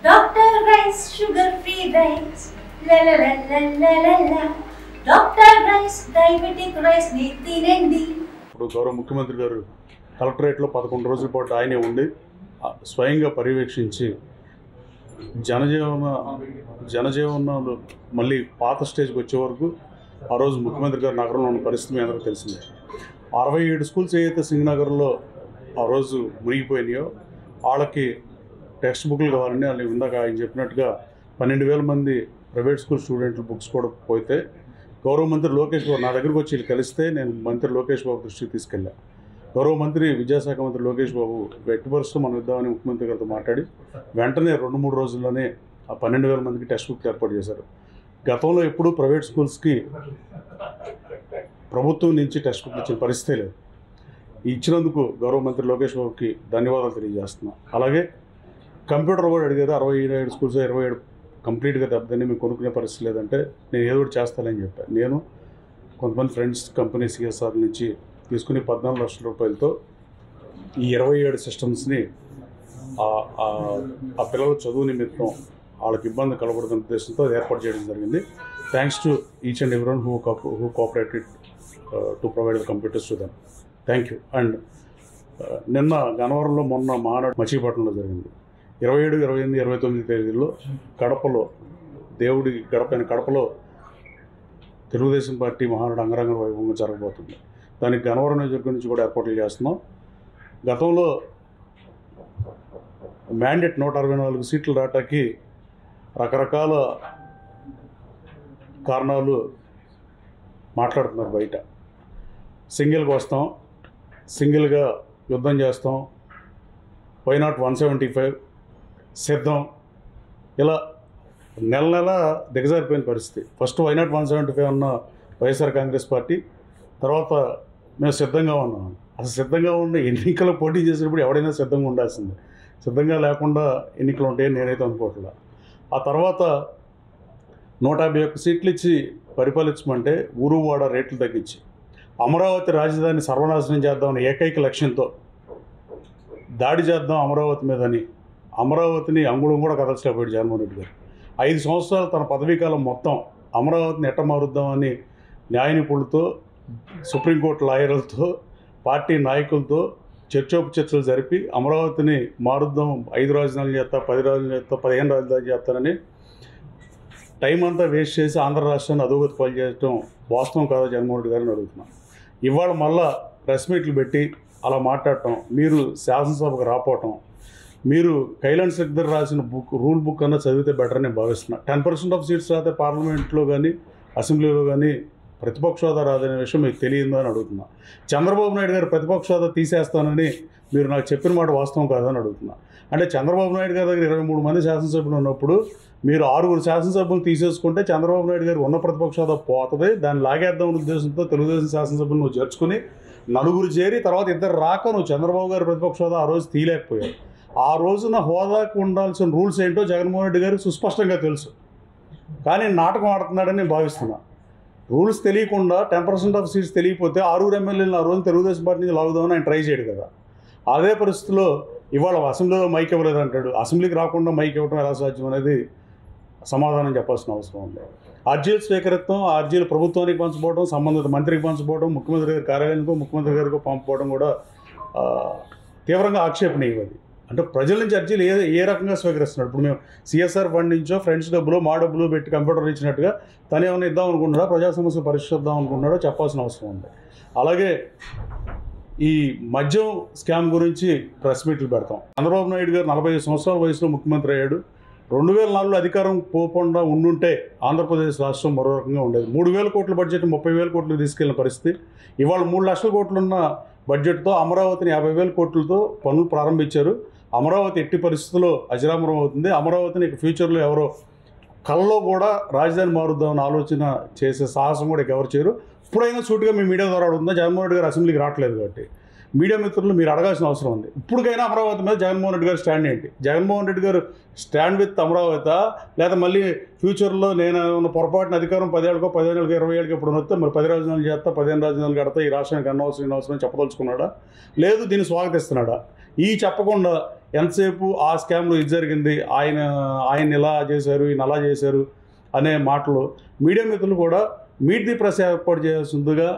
Dr. Rice, sugar-free rice, la la la la la la la. Dr. Rice, diabetic rice ని తినండి. ఇప్పుడు గౌరవ ముఖ్యమంత్రి గారు కలెక్టరేట్లో 11 రోజుల పాటు ఆయనే ఉండి స్వయంగా పర్యవేక్షించి జనజీవనాలు మళ్ళీ పాత స్టేజ్కి వచ్చే వరకు ఆ రోజు ముఖ్యమంత్రి గారు నగరంలో ఉన్న పరిస్థితి మీ అందరికీ తెలిసిందే. 67 స్కూల్స్ ఏదైతే సింగనగర్లో ఆ రోజు మునిగిపోయినాయో వాళ్ళకి టెక్స్ట్ బుక్లు కావాలని వాళ్ళు ఇందాక ఆయన చెప్పినట్టుగా 12,000 మంది ప్రైవేట్ స్కూల్ స్టూడెంట్లు బుక్స్ కూడా పోతే గౌరవ మంత్రి లోకేష్ బాబు నా దగ్గరకు వచ్చి కలిస్తే నేను మంత్రి లోకేష్ బాబు దృష్టికి తీసుకెళ్ళాను. గౌరవ మంత్రి విద్యాశాఖ మంత్రి లోకేష్ బాబు ఎట్టి పరిస్థితుల్లో మనం ఇద్దామని ముఖ్యమంత్రి గారితో మాట్లాడి వెంటనే 2-3 రోజుల్లోనే ఆ 12,000 మందికి టెక్స్ట్ బుక్ ఏర్పాటు చేశారు. గతంలో ఎప్పుడూ ప్రైవేట్ స్కూల్స్కి ప్రభుత్వం నుంచి టెక్స్ట్ బుక్లు ఇచ్చిన పరిస్థితే లేదు. ఇచ్చినందుకు గౌరవ మంత్రి లోకేష్ బాబుకి ధన్యవాదాలు తెలియజేస్తున్నాను. అలాగే కంప్యూటర్ కూడా అడిగారు. 67 స్కూల్స్ 27 కంప్లీట్గా దెబ్బతిని మేము కొనుక్కునే పరిస్థితి లేదంటే నేను ఏదో ఒకటి చేస్తానని చెప్పాను. నేను కొంతమంది ఫ్రెండ్స్ కంపెనీ సిఎస్ఆర్ నుంచి తీసుకుని 14 లక్షల రూపాయలతో ఈ 27 సిస్టమ్స్ని ఆ పిల్లల చదువు నిమిత్తం వాళ్ళకి ఇబ్బంది కలగకూడదనే ఉద్దేశంతో ఏర్పాటు చేయడం జరిగింది. Thanks to each and everyone who cooperated to provide the computers to them. Thank you. And నిన్న గన్నవరంలో మొన్న మహానాడు మచిలీపట్నంలో జరిగింది. 27, 28, 29 తేదీల్లో కడపలో దేవుడి గడపైన కడపలో తెలుగుదేశం పార్టీ మహానాడు అంగరంగ వైభవంగా జరగబోతుంది. దానికి గన్నవరం నియోజకవర్గం నుంచి కూడా ఏర్పాట్లు చేస్తున్నాం. గతంలో మ్యాండేట్ 164 సీట్లు రావటానికి రకరకాల కారణాలు మాట్లాడుతున్నారు బయట. సింగిల్గా వస్తాం, సింగిల్గా యుద్ధం చేస్తాం, వై నాట్ 175 సిద్ధం, ఇలా నెల దిగజారిపోయిన పరిస్థితి. ఫస్ట్ వై నాట్ 175 ఉన్న వైఎస్ఆర్ కాంగ్రెస్ పార్టీ, తర్వాత మేము సిద్ధంగా ఉన్నాం. అసలు సిద్ధంగా ఉన్న ఎన్నికలు పోటీ చేసినప్పుడు ఎవడైనా సిద్ధంగా ఉండాల్సిందే. సిద్ధంగా లేకుండా ఎన్నికలు ఉంటాయని నేనైతే అనుకోవట్లే. ఆ తర్వాత 151 సీట్లు ఇచ్చి పరిపాలించమంటే ఊరు వాడ రేట్లు తగ్గించి అమరావతి రాజధాని సర్వనాశనం చేద్దామని ఏకైక లక్ష్యంతో దాడి చేద్దాం అమరావతి మీదని అమరావతిని అంగుళం కూడా కదల్చలేకపోయాడు జగన్మోహన్ రెడ్డి గారు. 5 సంవత్సరాలు తన పదవీకాలం మొత్తం అమరావతిని ఎట్ట మారుద్దామని న్యాయ నిపుణులతో, సుప్రీంకోర్టు లాయర్లతో, పార్టీ నాయకులతో చర్చోపచర్చలు జరిపి అమరావతిని మారుద్దాం, 5 రాజధానులు చేస్తా, 10 రాజధానులు చేస్తా, 15 రాజధానులు చేస్తానని టైం అంతా వేస్ట్ చేసి ఆంధ్ర రాష్ట్రాన్ని అధోగతి పాలు చేయడం వాస్తవం కాదా జగన్మోహన్ రెడ్డి గారిని అడుగుతున్నాం. ఇవాళ మళ్ళా ప్రెస్ మీట్లు పెట్టి అలా మాట్లాడటం, మీరు శాసనసభకు రాపోవటం, మీరు కైలాన్స్ దగ్గర రాసిన రూల్ బుక్ అన్నా చదివితే బెటర్ అని భావిస్తున్నా. 10% ఆఫ్ సీట్స్ రాతే పార్లమెంట్లో కానీ అసెంబ్లీలో కానీ ప్రతిపక్ష హోదా రాదనే విషయం మీకు తెలియదు అని అడుగుతున్నా. చంద్రబాబు నాయుడు గారు ప్రతిపక్ష హోదా తీసేస్తానని మీరు నాకు చెప్పిన మాట వాస్తవం కాదని అడుగుతున్నా. అంటే చంద్రబాబు నాయుడు గారి దగ్గర 23 మంది శాసనసభ్యులు ఉన్నప్పుడు మీరు 6 శాసనసభ్యులు తీసేసుకుంటే చంద్రబాబు నాయుడు గారు ఉన్న ప్రతిపక్ష హోదా పోతుంది, దాన్ని లాగేద్దామనే ఉద్దేశంతో తెలుగుదేశం శాసనసభ్యులు నువ్వు చేర్చుకుని 4 చేరి తర్వాత 2 రాక నువ్వు చంద్రబాబు గారి ప్రతిపక్ష హోదా ఆ రోజు తీయలేకపోయావు. ఆ రోజున హోదాకు ఉండాల్సిన రూల్స్ ఏంటో జగన్మోహన్ రెడ్డి గారికి సుస్పష్టంగా తెలుసు. కానీ నాటకం ఆడుతున్నాడని నేను భావిస్తున్నా. రూల్స్ తెలియకుండా 10% ఆఫ్ సీట్స్ తెలియకపోతే 6 ఎమ్మెల్యేలను ఆ రోజు తెలుగుదేశం పార్టీ నుంచి లాగుదామని ఆయన ట్రై చేయడు కదా. అదే పరిస్థితిలో ఇవాళ అసెంబ్లీలో మైక్ ఇవ్వలేదు అంటాడు. అసెంబ్లీకి రాకుండా మైక్ ఇవ్వడం ఎలా సాధ్యం అనేది సమాధానం చెప్పాల్సిన అవసరం ఉంది. అర్జీలు స్వీకరిస్తాం, ఆ అర్జీలు ప్రభుత్వానికి పంచుకోవడం, సంబంధిత మంత్రికి పంచుకోవడం, ముఖ్యమంత్రి గారి కార్యాలయానికి ముఖ్యమంత్రి గారికి పంపుకోవడం కూడా తీవ్రంగా ఆక్షేపణీయది. అంటే ప్రజల నుంచి అర్జీలు ఏ రకంగా స్వీకరిస్తున్నాడు. ఇప్పుడు మేము సిఎస్ఆర్ ఫండ్ నుంచో ఫ్రెండ్స్ డబ్బులు మా డబ్బులు పెట్టి కంప్యూటర్ ఇచ్చినట్టుగా తను ఏమైనా ఇద్దాం అనుకుంటున్నాడా, ప్రజా సమస్యలు పరిష్కరిద్దాం అనుకుంటున్నాడో చెప్పాల్సిన అవసరం ఉంది. అలాగే ఈ మద్యం స్కామ్ గురించి ప్రెస్ మీట్లు పెడతాం. చంద్రబాబు నాయుడు గారు 45 సంవత్సరాల వయసులో ముఖ్యమంత్రి అయ్యాడు. 2004లో అధికారం పోకుండా ఉండుంటే ఆంధ్రప్రదేశ్ రాష్ట్రం మరో రకంగా ఉండేది. 3,000 కోట్ల బడ్జెట్ 30,000 కోట్లకు తీసుకెళ్లిన పరిస్థితి. ఇవాళ 3 లక్షల కోట్లున్న బడ్జెట్తో అమరావతిని 50,000 కోట్లతో పనులు ప్రారంభించారు. అమరావతి ఎట్టి పరిస్థితుల్లో అజరామరం అవుతుంది. అమరావతిని ఫ్యూచర్లో ఎవరో కళ్ళలో కూడా రాజధాని మారుద్దామని ఆలోచన చేసే సాహసం కూడా ఎవరు చేయరు. ఇప్పుడైనా సూటిగా మీ మీడియా ద్వారా అడుగుతుందా, జగన్మోహన్ రెడ్డి గారు అసెంబ్లీకి రావట్లేదు కాబట్టి మీడియా మిత్రులు మీరు అడగాల్సిన అవసరం ఉంది. ఇప్పటికైనా అమరావతి మీద జగన్మోహన్ రెడ్డి గారు స్టాండ్ ఏంటి? జగన్మోహన్ రెడ్డి గారు స్టాండ్ విత్ అమరావతి, లేదా మళ్ళీ ఫ్యూచర్లో నేను ఉన్న పొరపాటున అధికారం 10 ఏళ్ళకో 15 ఏళ్ళకో 20 ఏళ్ళకి ఎప్పుడు వస్తే మరి 10 రాజధానులు చేస్తా, 15 రాజధానులు కడతా, ఈ రాష్ట్రానికి అనవసరం చెప్పదలుచుకున్నాడా, లేదు దీన్ని స్వాగతిస్తున్నాడా? ఈ చెప్పకుండా ఎంతసేపు ఆ స్కామ్లో ఇది జరిగింది, ఆయన ఇలా చేశారు, ఈయన అలా చేశారు అనే మాటలు మీడియా మిత్రులు కూడా మీట్ ది ప్రెస్ ఏర్పాటు చేయాల్సిందిగా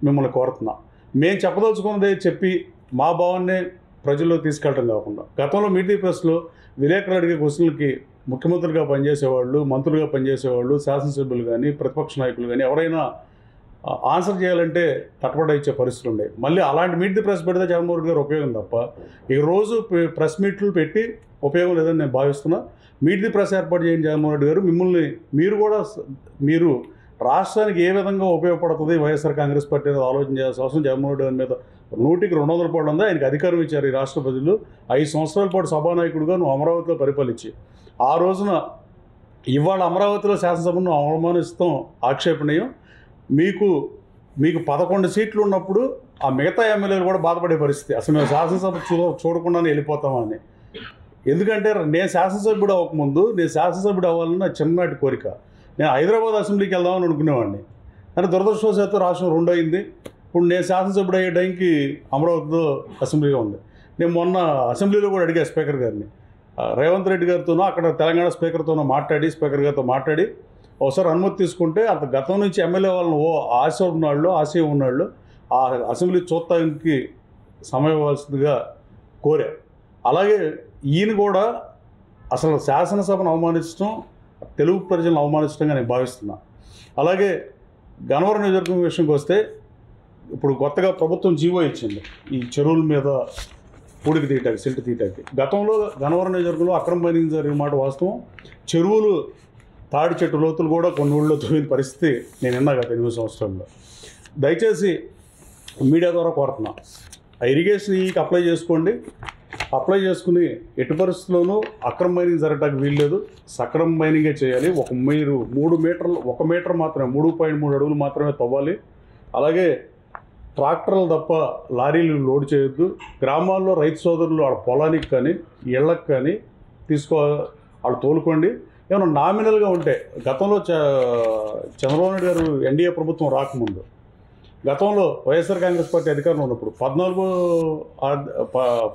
మిమ్మల్ని కోరుతున్నా. మేము చెప్పదలుచుకున్నదే చెప్పి మా భావాన్నే ప్రజల్లో తీసుకెళ్ళటం కాకుండా, గతంలో మీట్ ది ప్రెస్లో విలేకరులు అడిగే క్వశ్చన్లకి ముఖ్యమంత్రిగా పనిచేసేవాళ్ళు, మంత్రులుగా పనిచేసేవాళ్ళు, శాసనసభ్యులు కానీ ప్రతిపక్ష నాయకులు కానీ ఎవరైనా ఆన్సర్ చేయాలంటే తటపట ఇచ్చే పరిస్థితులు ఉన్నాయి. మళ్ళీ అలాంటి మీట్ ది ప్రెస్ పెడితే జగన్మోహన్ రెడ్డి గారు ఉపయోగం తప్ప ఈ రోజు ప్రెస్ మీట్లు పెట్టి ఉపయోగం లేదని నేను భావిస్తున్నా. మీట్ ది ప్రెస్ ఏర్పాటు చేయండి జగన్మోహన్ రెడ్డి గారు. మీరు రాష్ట్రానికి ఏ విధంగా ఉపయోగపడుతుంది వైఎస్ఆర్ కాంగ్రెస్ పార్టీ అనేది ఆలోచన చేయాల్సిన అవసరం జగన్మోహన్ రెడ్డి గారి మీద 100కి 200 రూపాయలు ఉందా. ఆయనకి అధికారం ఇచ్చారు ఈ రాష్ట్ర ప్రజలు. 5 సంవత్సరాల పాటు సభానాయకుడిగా నువ్వు అమరావతిలో పరిపాలించి ఆ రోజున ఇవాళ అమరావతిలో శాసనసభను అవమానిస్తాం ఆక్షేపణీయం. మీకు 11 సీట్లు ఉన్నప్పుడు ఆ మిగతా ఎమ్మెల్యేలు కూడా బాధపడే పరిస్థితి. అసలు మేము శాసనసభ చూడకుండానే వెళ్ళిపోతామని. ఎందుకంటే నేను శాసనసభ్యుడు అవ్వకముందు నేను శాసనసభ్యుడు అవ్వాలని నా చిన్ననాటి కోరిక. నేను హైదరాబాద్ అసెంబ్లీకి వెళ్దామని అనుకునేవాడిని. కానీ దురదృష్టవశాత్తు రాష్ట్రం 2 అయింది. ఇప్పుడు నేను శాసనసభ్యుడు అయ్యే టైంకి అమరావతిలో అసెంబ్లీగా ఉంది. నేను మొన్న అసెంబ్లీలో కూడా అడిగా స్పీకర్ గారిని, రేవంత్ రెడ్డి గారితోనో అక్కడ తెలంగాణ స్పీకర్ గారితో మాట్లాడి ఒకసారి అనుమతి తీసుకుంటే అంత గతం నుంచి ఎమ్మెల్యే వాళ్ళని ఆశయం ఉన్నాళ్ళు ఆ అసెంబ్లీ చూడటానికి సమయం ఇవ్వాల్సిందిగా కోరా. అలాగే ఈయన కూడా అసలు శాసనసభను అవమానించడం, తెలుగు ప్రజలను అవమానించడంగా నేను భావిస్తున్నా. అలాగే గన్నవరం నియోజకవర్గం విషయంకి వస్తే ఇప్పుడు కొత్తగా ప్రభుత్వం జీవో ఇచ్చింది ఈ చెరువుల మీద పూడికి తీయటానికి, సిల్ట్ తీయటానికి. గతంలో గన్నవరం నియోజకవర్గంలో అక్రమ మైనింగ్ జరిగిన మాట వాస్తవం. చెరువులు తాడి చెట్టు లోతులు కూడా కొన్ని ఊళ్ళో తవ్విన పరిస్థితి నేను విన్నా గత 8 సంవత్సరాల్లో. దయచేసి మీడియా ద్వారా కోరుతున్నా, ఆ ఇరిగేషన్ అప్లై చేసుకోండి. అప్లై చేసుకుని ఎట్టి పరిస్థితుల్లోనూ అక్రమ మైనింగ్ జరగటానికి వీల్లేదు, సక్రమ మైనింగే చేయాలి. మీరు 1 మీటర్ మాత్రమే 3.3 అడుగులు మాత్రమే తవ్వాలి. అలాగే ట్రాక్టర్లు తప్ప లారీలు లోడ్ చేయొద్దు. గ్రామాల్లో రైతు సోదరులు వాళ్ళ పొలానికి కానీ ఇళ్లకు కానీ వాళ్ళు తోలుకోండి. ఏమైనా నామినల్గా ఉంటే గతంలో చంద్రబాబు నాయుడు గారు ఎన్డీఏ ప్రభుత్వం రాకముందు గతంలో వైఎస్ఆర్ కాంగ్రెస్ పార్టీ అధికారంలో ఉన్నప్పుడు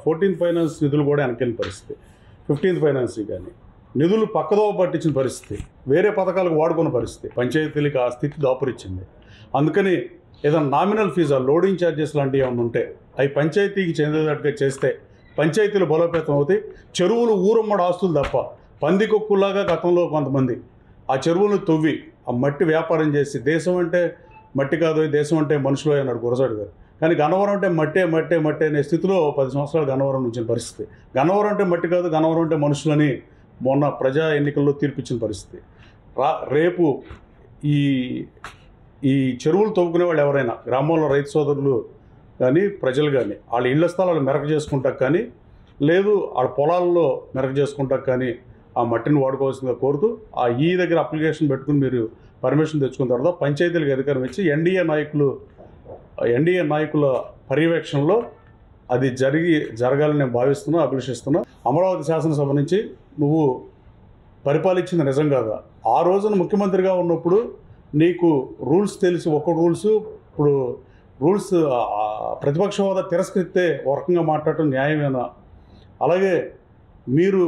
14th ఫైనాన్స్ నిధులు కూడా వెనకెళ్ళిన పరిస్థితి, 15th ఫైనాన్స్ కానీ నిధులు పక్కదోవ పట్టించిన పరిస్థితి, వేరే పథకాలకు వాడుకున్న పరిస్థితి, పంచాయతీలకు ఆ స్థితి దాపురిచ్చింది. అందుకని ఏదైనా నామినల్ ఫీజు, లోడింగ్ ఛార్జెస్ లాంటివి ఏమైనా ఉంటే అవి పంచాయతీకి చెందేటట్టుగా చేస్తే పంచాయతీలు బలోపేతం అవుతాయి. చెరువులు ఊరమ్మడి ఆస్తులు తప్ప పందికొక్కులాగా గతంలో కొంతమంది ఆ చెరువులను తవ్వి ఆ మట్టి వ్యాపారం చేసి దేశం అంటే మట్టి కాదు, దేశం అంటే మనుషులు అన్నాడు గురజాడు గారు. కానీ గన్నవరం అంటే మట్టే అనే స్థితిలో 10 సంవత్సరాలు గన్నవరం నుంచి పరిస్థితి. గన్నవరం అంటే మట్టి కాదు, గన్నవరం అంటే మనుషులని మొన్న ప్రజా ఎన్నికల్లో తీర్పిచ్చిన పరిస్థితి. రేపు ఈ చెరువులు తవ్వుకునే వాళ్ళు ఎవరైనా గ్రామంలో రైతు సోదరులు కానీ ప్రజలు కానీ వాళ్ళ ఇళ్ల స్థలాలు మెరక చేసుకుంటాక కానీ లేదు వాళ్ళ పొలాల్లో మెరక చేసుకుంటాక కానీ ఆ మట్టిని వాడుకోవాల్సిందిగా కోరుతూ ఈ దగ్గర అప్లికేషన్ పెట్టుకుని మీరు పర్మిషన్ తెచ్చుకున్న తర్వాత పంచాయతీలకు అధికారం ఇచ్చి ఎన్డీఏ నాయకుల పర్యవేక్షణలో అది జరగాలని నేను అభిలషిస్తున్నా. అమరావతి శాసనసభ నుంచి నువ్వు పరిపాలించింది నిజం కాదా? ఆ రోజున ముఖ్యమంత్రిగా ఉన్నప్పుడు నీకు రూల్స్ తెలిసి ఇప్పుడు రూల్స్ ప్రతిపక్ష హోదా తిరస్కరిస్తే ఒక రకంగా మాట్లాడటం న్యాయమేనా? అలాగే మీరు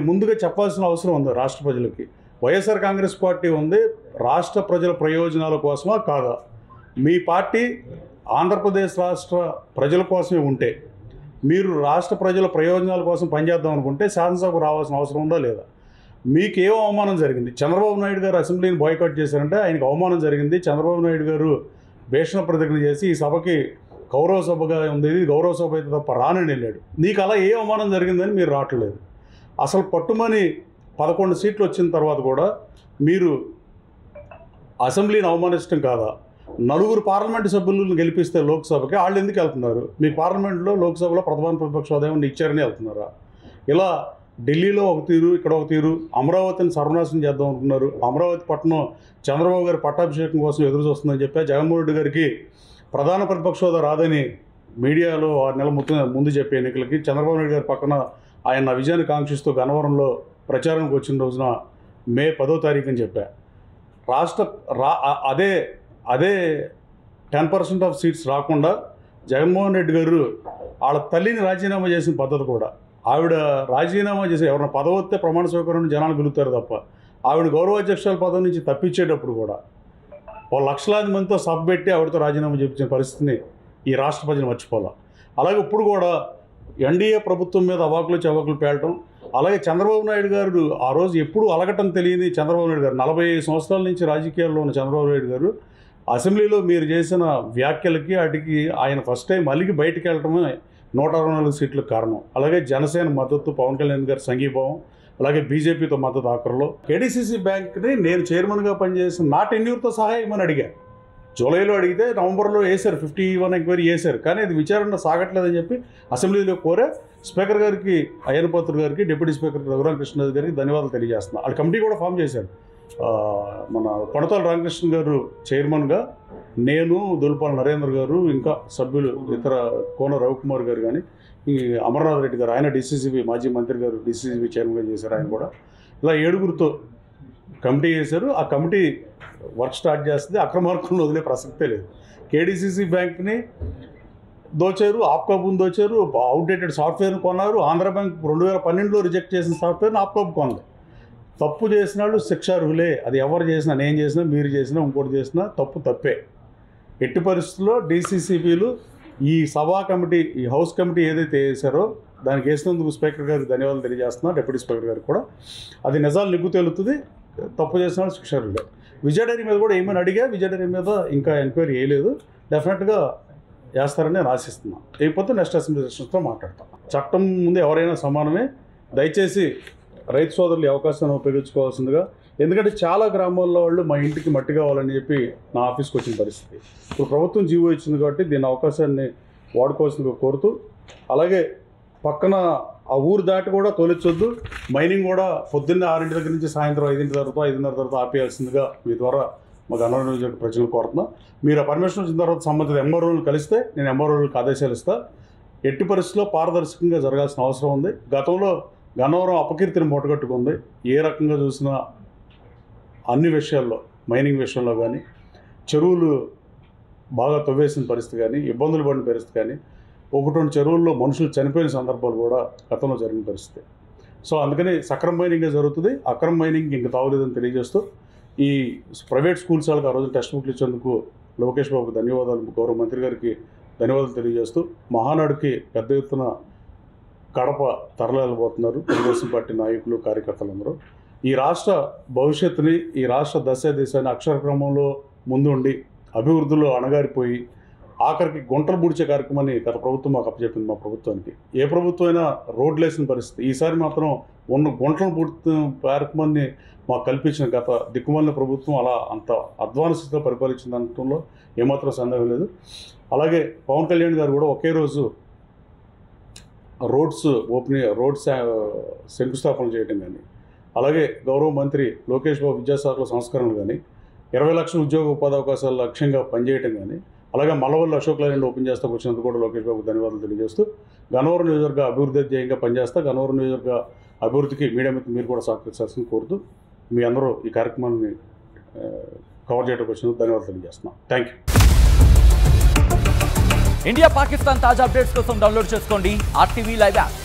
ముందుగా చెప్పాల్సిన అవసరం ఉంది రాష్ట్ర ప్రజలకి. వైఎస్ఆర్ కాంగ్రెస్ పార్టీ ఉంది రాష్ట్ర ప్రజల ప్రయోజనాల కోసమా కాదా? మీ పార్టీ ఆంధ్రప్రదేశ్ రాష్ట్ర ప్రజల కోసమే ఉంటే మీరు రాష్ట్ర ప్రజల ప్రయోజనాల కోసం పనిచేద్దాం అనుకుంటే శాసనసభకు రావాల్సిన అవసరం ఉందా లేదా? మీకు ఏం అవమానం జరిగింది? చంద్రబాబు నాయుడు గారు అసెంబ్లీని బాయ్కాట్ చేశారంటే ఆయనకు అవమానం జరిగింది. చంద్రబాబు నాయుడు గారు భీషణ ప్రతిజ్ఞ చేసి ఈ సభకి గౌరవ సభగా ఉంది, ఇది గౌరవ సభ అయితే తప్ప రానని వెళ్ళాడు. నీకు అలా ఏ అవమానం జరిగిందని మీరు రావట్లేదు. అసలు పట్టుమని 11 సీట్లు వచ్చిన తర్వాత కూడా మీరు అసెంబ్లీని అవమానించడం కాదా? 4 పార్లమెంటు సభ్యులను గెలిపిస్తే లోక్సభకి వాళ్ళు ఎందుకు వెళ్తున్నారు? మీ పార్లమెంట్లో లోక్సభలో ప్రధాన ప్రతిపక్ష హోదా ఇచ్చారని వెళ్తున్నారా? ఇలా ఢిల్లీలో ఒక తీరు, ఇక్కడ ఒక తీరు. అమరావతిని సర్వనాశనం చేద్దాం అనుకున్నారు. అమరావతి పట్టణం చంద్రబాబు గారి పట్టాభిషేకం కోసం ఎదురు చూస్తుందని చెప్పి జగన్మోహన్ రెడ్డి గారికి ప్రధాన ప్రతిపక్ష హోదా రాదని మీడియాలో 6 నెలల ముందు చెప్పే ఎన్నికలకి చంద్రబాబు నాయుడు గారి పక్కన ఆయన విజయాన్ని కాంక్షిస్తూ గన్నవరంలో ప్రచారానికి వచ్చిన రోజున మే 10వ తారీఖుని చెప్పా. అదే 10% ఆఫ్ సీట్స్ రాకుండా జగన్మోహన్ రెడ్డి గారు వాళ్ళ తల్లిని రాజీనామా చేసిన పద్ధతి కూడా ఆవిడ రాజీనామా చేసి ఎవరైనా పదవి వస్తే ప్రమాణ స్వీకారం జనాలు గెలుగుతారు తప్ప ఆవిడ గౌరవాధ్యక్షుల పదవి నుంచి తప్పించేటప్పుడు కూడా వాళ్ళు లక్షలాది మందితో సభ పెట్టి ఆవిడతో రాజీనామా చేయించిన పరిస్థితిని ఈ రాష్ట్ర ప్రజలు మర్చిపోవాలి. అలాగే ఇప్పుడు కూడా ఎన్డీఏ ప్రభుత్వం మీద అవాకులు చవాకులు పేలటం, అలాగే చంద్రబాబు నాయుడు గారు ఆ రోజు ఎప్పుడు అలగటం తెలియని చంద్రబాబు నాయుడు గారు 45 సంవత్సరాల నుంచి రాజకీయాల్లో ఉన్న చంద్రబాబు నాయుడు గారు అసెంబ్లీలో మీరు చేసిన వ్యాఖ్యలకి వాటికి ఆయన ఫస్ట్ టైం అలిగి బయటికి వెళ్ళటమే 124 సీట్లకు కారణం. అలాగే జనసేన మద్దతు, పవన్ కళ్యాణ్ గారి సంఘీభావం, అలాగే బీజేపీతో మద్దతు ఆఖరిలో కేడీసీసీ బ్యాంక్ని నేను చైర్మన్గా పనిచేసిన నా టెన్యూర్తో సహా ఇవ్వమని అడిగాను. జూలైలో అడిగితే నవంబర్లో వేశారు, 51 ఎంక్వైరీ చేశారు. కానీ అది విచారణ సాగట్లేదని చెప్పి అసెంబ్లీలో కోరే స్పీకర్ గారికి, అయ్యనపాత్రుడు గారికి, డిప్యూటీ స్పీకర్ రఘురామకృష్ణరాజు గారికి ధన్యవాదాలు తెలియజేస్తున్నారు. వాళ్ళు కమిటీ కూడా ఫామ్ చేశారు. మన కొనతాల రామకృష్ణ గారు చైర్మన్గా, నేను, దుల్పాల నరేంద్ర గారు, ఇంకా సభ్యులు ఇతర కోన రవికుమార్ గారు కానీ, ఈ అమర్నాథ్ రెడ్డి గారు, ఆయన డీసీసీబీ మాజీ మంత్రి గారు డీసీసీబీ చైర్మన్గా చేశారు. ఆయన కూడా ఇలా 7గురితో కమిటీ చేశారు. ఆ కమిటీ వర్క్ స్టార్ట్ చేస్తుంది. అక్రమార్కులను వదిలే ప్రసక్తే లేదు. కేడీసీసీ బ్యాంక్ని దోచారు, ఆప్కాబుని దోచారు, అవుట్డేటెడ్ సాఫ్ట్వేర్ని కొన్నారు. ఆంధ్ర బ్యాంక్ 2012లో రిజెక్ట్ చేసిన సాఫ్ట్వేర్ని ఆప్కాబు కొనలేదు. తప్పు చేసిన వాళ్ళు శిక్షార్హులే. అది ఎవరు చేసినా, నేను చేసినా, మీరు చేసినా, ఇంకోటి చేసినా తప్పే. ఎట్టి పరిస్థితుల్లో డీసీసీబీలు ఈ సభా కమిటీ, ఈ హౌస్ కమిటీ ఏదైతే వేసారో దానికి వేసినందుకు స్పీకర్ గారికి ధన్యవాదాలు తెలియజేస్తున్నా, డిప్యూటీ స్పీకర్ గారికి కూడా. అది నిజాలు నిగ్గు తేలుతుంది. తప్పు చేసిన వాళ్ళు శిక్షార్హులే. విజయ డైరీ మీద కూడా ఏమైనా అడిగా, విజయ డైరీ మీద ఇంకా ఎంక్వైరీ వేయలేదు. డెఫినెట్గా వేస్తారని నేను ఆశిస్తున్నాను. లేకపోతే నెక్స్ట్ అసెంబ్లీ సెషన్స్తో మాట్లాడతాం. చట్టం ముందు ఎవరైనా సమానమే. దయచేసి రైతు సోదరులు అవకాశాన్ని ఉపయోగించుకోవాల్సిందిగా. ఎందుకంటే చాలా గ్రామాల్లో వాళ్ళు మా ఇంటికి మట్టి కావాలని చెప్పి నా ఆఫీస్కి వచ్చిన పరిస్థితి. ఇప్పుడు ప్రభుత్వం జీవో ఇచ్చింది కాబట్టి దీని అవకాశాన్ని వాడుకోవాల్సిందిగా కోరుతూ, అలాగే పక్కన ఆ ఊరు దాటి కూడా తోలించొద్దు. మైనింగ్ కూడా పొద్దున్నే 6 దగ్గర నుంచి సాయంత్రం 5 తర్వాత 5:30 తర్వాత ఆపేయాల్సిందిగా మీ ద్వారా మా గన్నవరం నియోజకవర్గ ప్రజలు కోరుతున్నా. మీరు ఆ పర్మిషన్ వచ్చిన తర్వాత సంబంధిత ఎంఆర్ఓలను కలిస్తే నేను ఎంఆర్ఓలకు ఆదేశాలు ఇస్తా. ఎట్టి పరిస్థితుల్లో పారదర్శకంగా జరగాల్సిన అవసరం ఉంది. గతంలో గన్నవరం అపకీర్తిని మూటగట్టుకుంది. ఏ రకంగా చూసినా అన్ని విషయాల్లో, మైనింగ్ విషయంలో కానీ, చెరువులు బాగా తవ్వేసిన పరిస్థితి కానీ, ఇబ్బందులు పడిన పరిస్థితి కానీ, 1-2 చెరువుల్లో మనుషులు చనిపోయిన సందర్భాలు కూడా గతంలో జరిగిన పరిస్థితి. సో అందుకని సక్రమ మైనింగే జరుగుతుంది. అక్రమ మైనింగ్ ఇంక తావలేదని తెలియజేస్తూ, ఈ ప్రైవేట్ స్కూల్స్ వాళ్ళకి ఆ రోజు టెక్స్ట్ బుక్లు ఇచ్చేందుకు లోకేష్ బాబుకి ధన్యవాదాలు, గౌరవ మంత్రి గారికి ధన్యవాదాలు తెలియజేస్తూ, మహానాడుకి పెద్ద ఎత్తున కడప తరలిపోతున్నారు తెలుగుదేశం పార్టీ నాయకులు, కార్యకర్తలందరూ. ఈ రాష్ట్ర భవిష్యత్తుని, ఈ రాష్ట్ర దశాన్ని అక్షర క్రమంలో ముందుండి అభివృద్ధిలో అణగారిపోయి ఆఖరికి గుంటలు బుడిచే కార్యక్రమాన్ని గత ప్రభుత్వం మాకు అప్పచెప్పింది. మా ప్రభుత్వానికి ఏ ప్రభుత్వం అయినా రోడ్లు వేసిన పరిస్థితి. ఈసారి మాత్రం ఉన్న గుంటలను పూర్తి కార్యక్రమాన్ని మాకు కల్పించిన గత దిక్కుమాలిన ప్రభుత్వం అలా అంత అధ్వాన స్థితిలో పరిపాలించింది అనడంలో ఏమాత్రం సందేహం లేదు. అలాగే పవన్ కళ్యాణ్ గారు కూడా ఒకే రోజు రోడ్స్ శంకుస్థాపన చేయడం కానీ, అలాగే గౌరవ మంత్రి లోకేష్ బాబు విద్యాశాఖలో సంస్కరణలు కానీ, 20 లక్షల ఉద్యోగ ఉపాధి అవకాశాల లక్ష్యంగా పనిచేయటం కానీ, అలాగే మల్లవల్లి అశోక్ లైలాండ్ ఓపెన్ చేస్తా వచ్చినందుకు కూడా లోకేష్ బాబుకు ధన్యవాదాలు తెలియజేస్తూ, గన్నవరం నియోజకవర్గ అభివృద్ధి ధ్యేయంగా పనిచేస్తా. గన్నవరం నియోజకవర్గ అభివృద్ధికి మీడియా మిత్రులు మీరు కూడా సహకరించాల్సింది కోరుతూ, మీ అందరూ ఈ కార్యక్రమాన్ని కవర్ చేయడానికి వచ్చినందుకు ధన్యవాదాలు తెలియజేస్తున్నాం. Thank you. ఇండియా పాకిస్తాన్ తాజా అప్డేట్స్ కోసం డౌన్లోడ్ చేసుకోండి RTV లైవ్ యాప్.